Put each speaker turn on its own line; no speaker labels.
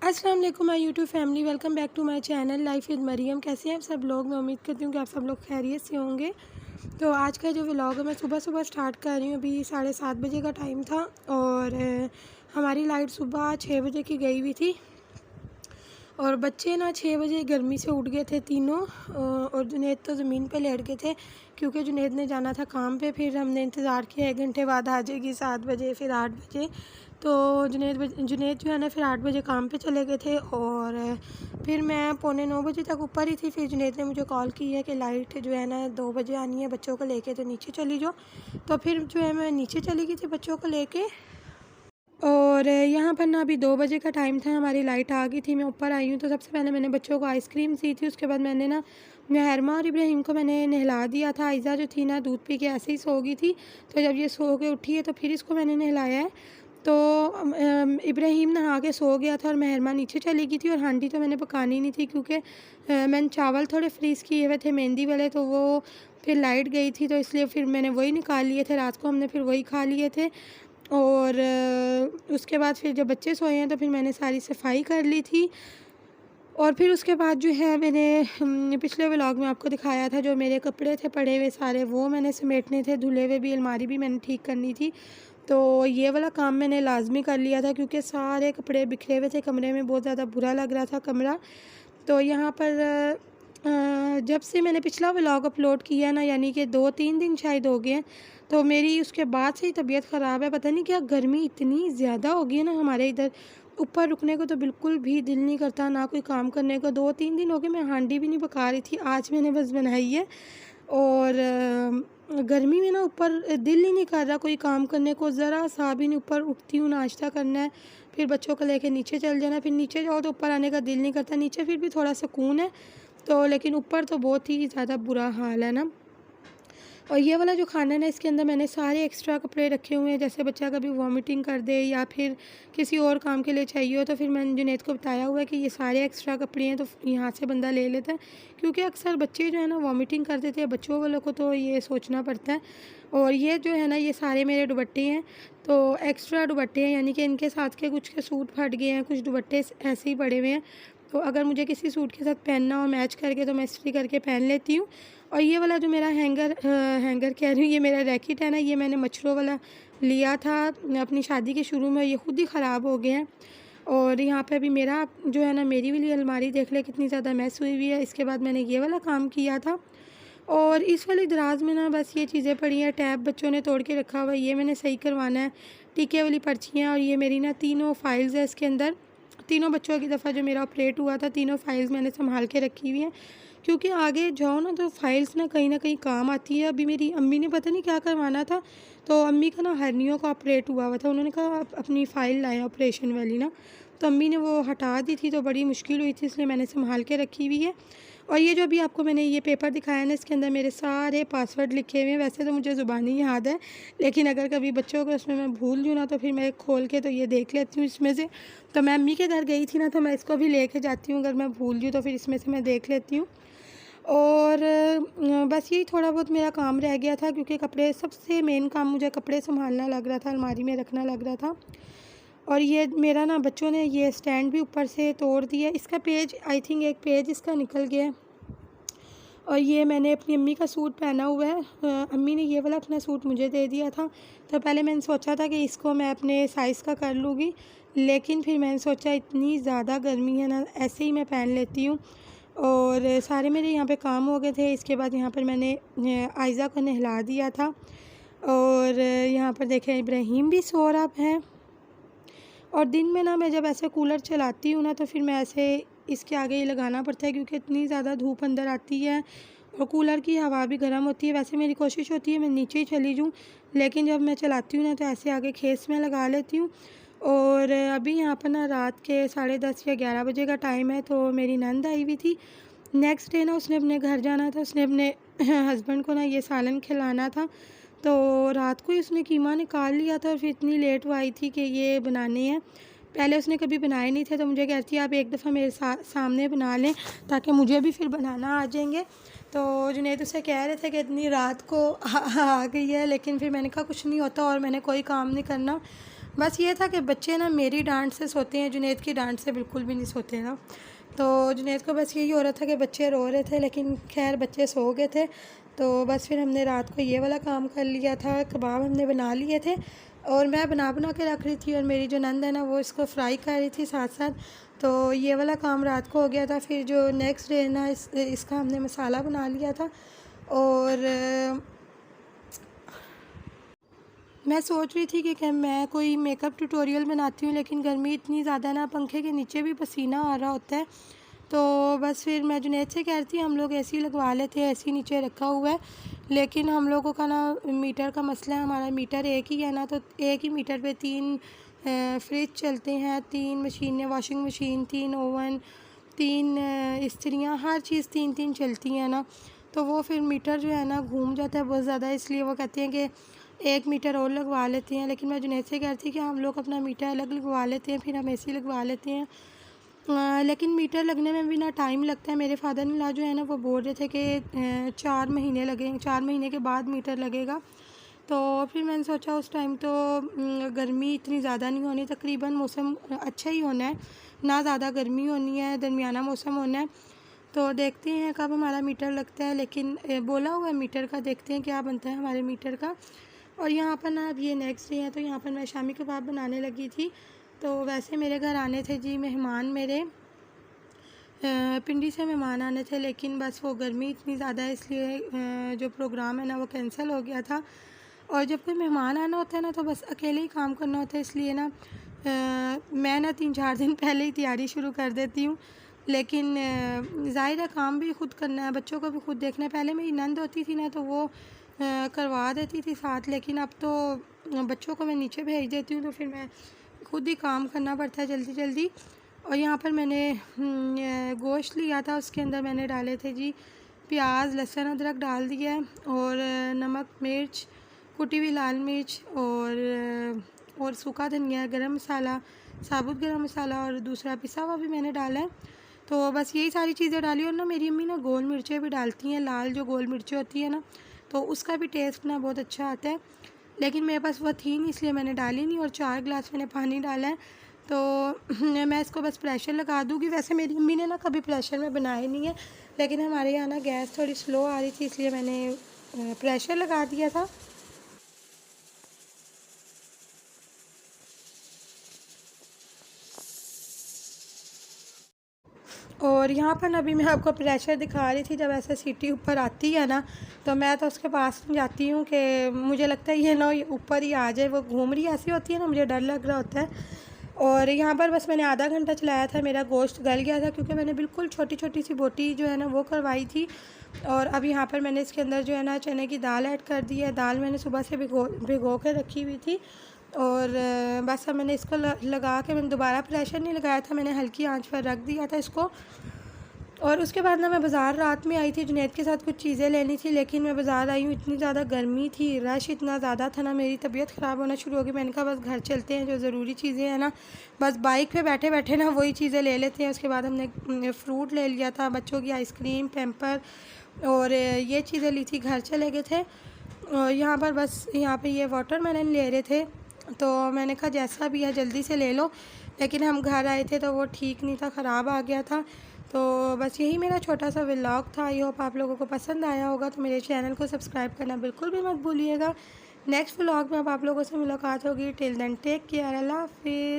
अस्सलाम वालेकुम my YouTube family, welcome back to my channel life with Maryam. कैसे हैं आप सब लोग? मैं उम्मीद करती हूँ कि आप सब लोग खैरियत से होंगे। तो आज का जो व्लॉग है मैं सुबह सुबह स्टार्ट कर रही हूँ। अभी 7:30 बजे का टाइम था और हमारी लाइट सुबह 6 बजे की गई हुई थी और बच्चे ना 6 बजे गर्मी से उठ गए थे तीनों। और जुनैद तो ज़मीन पे लेट गए थे क्योंकि जुनैद ने जाना था काम पे। फिर हमने इंतज़ार किया 1 घंटे बाद आ जाएगी, 7 बजे फिर 8 बजे। तो जुनैद जो है ना फिर 8 बजे काम पे चले गए थे और फिर मैं 8:45 बजे तक ऊपर ही थी। फिर जुनैद ने मुझे कॉल की है कि लाइट जो है ना 2 बजे आनी है, बच्चों को लेके तो नीचे चली जाओ। तो फिर जो है मैं नीचे चली गई थी बच्चों को लेके। और यहाँ पर ना अभी 2 बजे का टाइम था, हमारी लाइट आ गई थी। मैं ऊपर आई हूँ तो सबसे पहले मैंने बच्चों को आइसक्रीम दी थी। उसके बाद मैंने ना महरमा और इब्राहिम को मैंने नहला दिया था। आयज़ा जो थी ना दूध पी के ऐसे ही सो गई थी, तो जब ये सो के उठी है तो फिर इसको मैंने नहलाया है। तो इब्राहिम नहा के सो गया था और महरमा नीचे चली गई थी। और हांडी तो मैंने पकानी नहीं थी क्योंकि मैंने चावल थोड़े फ्रीज़ किए हुए थे मेहंदी वाले, तो वो फिर लाइट गई थी तो इसलिए फिर मैंने वही निकाल लिए थे। रात को हमने फिर वही खा लिए थे। और उसके बाद फिर जब बच्चे सोए हैं तो फिर मैंने सारी सफाई कर ली थी। और फिर उसके बाद जो है मैंने पिछले व्लॉग में आपको दिखाया था जो मेरे कपड़े थे पड़े हुए सारे, वो मैंने समेटने थे। धुले हुए भी अलमारी भी मैंने ठीक करनी थी। तो ये वाला काम मैंने लाजमी कर लिया था क्योंकि सारे कपड़े बिखरे हुए थे कमरे में, बहुत ज़्यादा बुरा लग रहा था कमरा। तो यहाँ पर जब से मैंने पिछला व्लॉग अपलोड किया ना, यानी कि 2-3 दिन शायद हो गए हैं, तो मेरी उसके बाद से ही तबीयत ख़राब है। पता नहीं क्या गर्मी इतनी ज़्यादा हो गई है ना हमारे इधर, ऊपर रुकने को तो बिल्कुल भी दिल नहीं करता, ना कोई काम करने को। 2-3 दिन हो गए मैं हांडी भी नहीं पका रही थी, आज मैंने बस बनाई है। और गर्मी में ना ऊपर दिल ही नहीं कर रहा कोई काम करने को, ज़रा सा भी नहीं। ऊपर उठती हूँ नाश्ता करना है, फिर बच्चों को लेके नीचे चल जाना, फिर नीचे जाओ तो ऊपर आने का दिल नहीं करता। नीचे फिर भी थोड़ा सुकून है तो, लेकिन ऊपर तो बहुत ही ज़्यादा बुरा हाल है ना। और ये वाला जो खाना है ना, इसके अंदर मैंने सारे एक्स्ट्रा कपड़े रखे हुए हैं। जैसे बच्चा कभी वॉमिटिंग कर दे या फिर किसी और काम के लिए चाहिए हो तो फिर मैंने जुनैद को बताया हुआ है कि ये सारे एक्स्ट्रा कपड़े हैं तो यहाँ से बंदा ले लेता है, क्योंकि अक्सर बच्चे जो है ना वॉमिटिंग कर देते हैं। बच्चों वालों को तो ये सोचना पड़ता है। और ये जो है ना ये सारे मेरे दुपट्टे हैं, तो एक्स्ट्रा दुपट्टे हैं, यानी कि इनके साथ के कुछ के सूट फट गए हैं, कुछ दुपट्टे ऐसे ही पड़े हुए हैं। तो अगर मुझे किसी सूट के साथ पहनना हो मैच करके तो मैं इस्त्री करके पहन लेती हूँ। और ये वाला जो मेरा हैंगर कह रही हूँ, ये मेरा रैकेट है ना, ये मैंने मच्छरों वाला लिया था अपनी शादी के शुरू में, ये खुद ही ख़राब हो गए हैं। और यहाँ पे अभी मेरा जो है ना, मेरी वाली अलमारी देख ले कितनी ज़्यादा मैस हुई हुई है। इसके बाद मैंने ये वाला काम किया था और इस वाली दराज में ना बस ये चीज़ें पड़ी हैं। टैब बच्चों ने तोड़ के रखा हुआ है, ये मैंने सही करवाना है। टीके वाली पर्चियाँ और ये मेरी ना 3 फाइल्स है इसके अंदर। तीनों बच्चों की दफ़ा जो मेरा ऑपरेट हुआ था, 3 फाइल्स मैंने संभाल के रखी हुई हैं, क्योंकि आगे जाओ ना तो फाइल्स ना कहीं काम आती है। अभी मेरी अम्मी ने पता नहीं क्या करवाना था, तो अम्मी का ना हर्नियों का ऑपरेट हुआ था। उन्होंने कहा आप अपनी फ़ाइल लाएँ ऑपरेशन वाली ना, तो अम्मी ने वो हटा दी थी, तो बड़ी मुश्किल हुई थी, इसलिए मैंने संभाल के रखी हुई है। और ये जो अभी आपको मैंने ये पेपर दिखाया ना, इसके अंदर मेरे सारे पासवर्ड लिखे हुए हैं। वैसे तो मुझे ज़ुबानी याद है, लेकिन अगर कभी बच्चों को उसमें मैं भूल जाऊँ ना तो फिर मैं खोल के तो ये देख लेती हूँ इसमें से। तो मैं अम्मी के घर गई थी ना, तो मैं इसको भी लेके जाती हूँ, अगर मैं भूल जाऊँ तो फिर इसमें से मैं देख लेती हूँ। और बस यही थोड़ा बहुत मेरा काम रह गया था, क्योंकि कपड़े सबसे मेन काम मुझे कपड़े संभालना लग रहा था, अलमारी में रखना लग रहा था। और ये मेरा ना बच्चों ने ये स्टैंड भी ऊपर से तोड़ दिया, इसका पेज आई थिंक एक पेज इसका निकल गया। और ये मैंने अपनी अम्मी का सूट पहना हुआ है, अम्मी ने ये वाला अपना सूट मुझे दे दिया था। तो पहले मैंने सोचा था कि इसको मैं अपने साइज़ का कर लूँगी, लेकिन फिर मैंने सोचा इतनी ज़्यादा गर्मी है ना, ऐसे ही मैं पहन लेती हूँ। और सारे मेरे यहाँ पे काम हो गए थे। इसके बाद यहाँ पर मैंने आयज़ा को नहला दिया था। और यहाँ पर देखें इब्राहिम भी सो रहा है। और दिन में ना मैं जब ऐसे कूलर चलाती हूँ ना, तो फिर मैं ऐसे इसके आगे ही लगाना पड़ता है, क्योंकि इतनी ज़्यादा धूप अंदर आती है और कूलर की हवा भी गर्म होती है। वैसे मेरी कोशिश होती है मैं नीचे ही चली जाऊँ, लेकिन जब मैं चलाती हूँ ना तो ऐसे आगे खेस में लगा लेती हूँ। और अभी यहाँ पर ना रात के 10:30 या 11 बजे का टाइम है, तो मेरी नंद आई हुई थी। नेक्स्ट डे ना उसने अपने घर जाना था, उसने अपने हस्बैंड को ना ये सालन खिलाना था। तो रात को ही उसने कीमा निकाल लिया था और फिर इतनी लेट वो आई थी कि ये बनाने हैं। पहले उसने कभी बनाए नहीं थे, तो मुझे कहती है आप एक दफ़ा मेरे सामने बना लें ताकि मुझे भी फिर बनाना आ जाएंगे। तो जुनैद उसे कह रहे थे कि इतनी रात को आ गई है, लेकिन फिर मैंने कहा कुछ नहीं होता और मैंने कोई काम नहीं करना, बस ये था कि बच्चे ना मेरी डांट से सोते हैं, जुनैद की डांट से बिल्कुल भी नहीं सोते ना। तो जुनैद को बस यही हो रहा था कि बच्चे रो रहे थे, लेकिन खैर बच्चे सो गए थे। तो बस फिर हमने रात को ये वाला काम कर लिया था, कबाब हमने बना लिए थे और मैं बना बना के रख रही थी और मेरी जो नंद है ना वो इसको फ्राई कर रही थी साथ साथ। तो ये वाला काम रात को हो गया था। फिर जो नेक्स्ट डे ना इसका हमने मसाला बना लिया था। और मैं सोच रही थी कि मैं कोई मेकअप ट्यूटोरियल बनाती हूँ, लेकिन गर्मी इतनी ज़्यादा ना, पंखे के नीचे भी पसीना आ रहा होता है। तो बस फिर मैं जुनैद से कह रही थी हम लोग एसी लगवा लेते हैं, एसी नीचे रखा हुआ है। लेकिन हम लोगों का ना मीटर का मसला है, हमारा मीटर एक ही है ना, तो एक ही मीटर पे 3 फ्रिज चलते हैं, 3 मशीनें, वॉशिंग मशीन, 3 ओवन, 3 इस्त्रियाँ, हर चीज़ 3-3 चलती हैं ना। तो वो फिर मीटर जो है ना घूम जाता है बहुत ज़्यादा, इसलिए वो कहते हैं कि एक मीटर और लगवा लेते हैं। लेकिन मैं जुनैद से कह रही थी कि हम लोग अपना मीटर अलग लगवा लेते हैं, फिर हम एसी लगवा लेते हैं। लेकिन मीटर लगने में भी ना टाइम लगता है। मेरे फादर इन लॉ जो है ना वो बोल रहे थे कि 4 महीने लगेंगे, 4 महीने के बाद मीटर लगेगा। तो फिर मैंने सोचा उस टाइम तो गर्मी इतनी ज़्यादा नहीं होनी, तकरीबन मौसम अच्छा ही होना है, ना ज़्यादा गर्मी होनी है, दरमियाना मौसम होना है। तो देखते हैं कब हमारा मीटर लगता है। लेकिन बोला हुआ है मीटर का, देखते हैं क्या बनता है हमारे मीटर का। और यहाँ पर ना अब ये नेक्स्ट डे है, तो यहाँ पर मैं शामी कबाब बनाने लगी थी। तो वैसे मेरे घर आने थे जी मेहमान, मेरे पिंडी से मेहमान आने थे, लेकिन बस वो गर्मी इतनी ज़्यादा है इसलिए जो प्रोग्राम है ना वो कैंसिल हो गया था। और जब कोई मेहमान आना होता है ना तो बस अकेले ही काम करना होता है, इसलिए ना मैं ना 3-4 दिन पहले ही तैयारी शुरू कर देती हूँ। लेकिन ज़ाहिर है काम भी खुद करना है, बच्चों को भी खुद देखना है। पहले मेरी नंद होती थी ना तो वो करवा देती थी साथ, लेकिन अब तो बच्चों को मैं नीचे भेज देती हूँ, तो फिर मैं खुद ही काम करना पड़ता है जल्दी जल्दी। और यहाँ पर मैंने गोश्त लिया था, उसके अंदर मैंने डाले थे जी प्याज, लहसुन, अदरक डाल दिया है, और नमक, मिर्च, कुटी हुई लाल मिर्च, और सूखा धनिया, गरम मसाला, साबुत गरम मसाला, और दूसरा पिसा हुआ भी मैंने डाला है। तो बस यही सारी चीज़ें डाली। और ना मेरी अम्मी ना गोल मिर्चें भी डालती हैं, लाल जो गोल मिर्चें होती है ना, तो उसका भी टेस्ट ना बहुत अच्छा आता है। लेकिन मेरे पास वो थी नहीं इसलिए मैंने डाली नहीं। और 4 गिलास मैंने पानी डाला है। तो मैं इसको बस प्रेशर लगा दूँगी। वैसे मेरी अम्मी ने ना कभी प्रेशर में बनाए नहीं है, लेकिन हमारे यहाँ ना गैस थोड़ी स्लो आ रही थी इसलिए मैंने प्रेशर लगा दिया था। और यहाँ पर ना अभी मैं आपको प्रेशर दिखा रही थी, जब ऐसे सीटी ऊपर आती है ना तो मैं तो उसके पास जाती हूँ कि मुझे लगता है ये ना ऊपर ही आ जाए। वो घूम रही ऐसी होती है ना, मुझे डर लग रहा होता है। और यहाँ पर बस मैंने आधा घंटा चलाया था, मेरा गोश्त गल गया था क्योंकि मैंने बिल्कुल छोटी छोटी सी बोटी जो है ना वो करवाई थी। और अब यहाँ पर मैंने इसके अंदर जो है ना चने की दाल ऐड कर दी है। दाल मैंने सुबह से भिगो के रखी हुई थी। और बस अब मैंने इसको लगा के, मैंने दोबारा प्रेशर नहीं लगाया था, मैंने हल्की आंच पर रख दिया था इसको। और उसके बाद ना मैं बाज़ार रात में आई थी, जुनैद के साथ कुछ चीज़ें लेनी थी, लेकिन मैं बाज़ार आई हूँ, इतनी ज़्यादा गर्मी थी, रश इतना ज़्यादा था ना, मेरी तबीयत ख़राब होना शुरू हो गई। मैंने कहा बस घर चलते हैं, जो ज़रूरी चीज़ें हैं ना बस बाइक पे बैठे बैठे ना वही चीज़ें ले लेते हैं। उसके बाद हमने फ्रूट ले लिया था, बच्चों की आइसक्रीम, पैम्पर, और ये चीज़ें ली थी, घर चले गए थे। और यहाँ पर बस यहाँ पर ये वाटरमेलन ले रहे थे, तो मैंने कहा जैसा भी है जल्दी से ले लो। लेकिन हम घर आए थे तो वो ठीक नहीं था, ख़राब आ गया था। तो बस यही मेरा छोटा सा व्लॉग था। आई होप आप लोगों को पसंद आया होगा। तो मेरे चैनल को सब्सक्राइब करना बिल्कुल भी मत भूलिएगा। नेक्स्ट व्लॉग में अब आप लोगों से मुलाकात होगी। टिल देन टेक केयर, अल्लाह हाफिज़।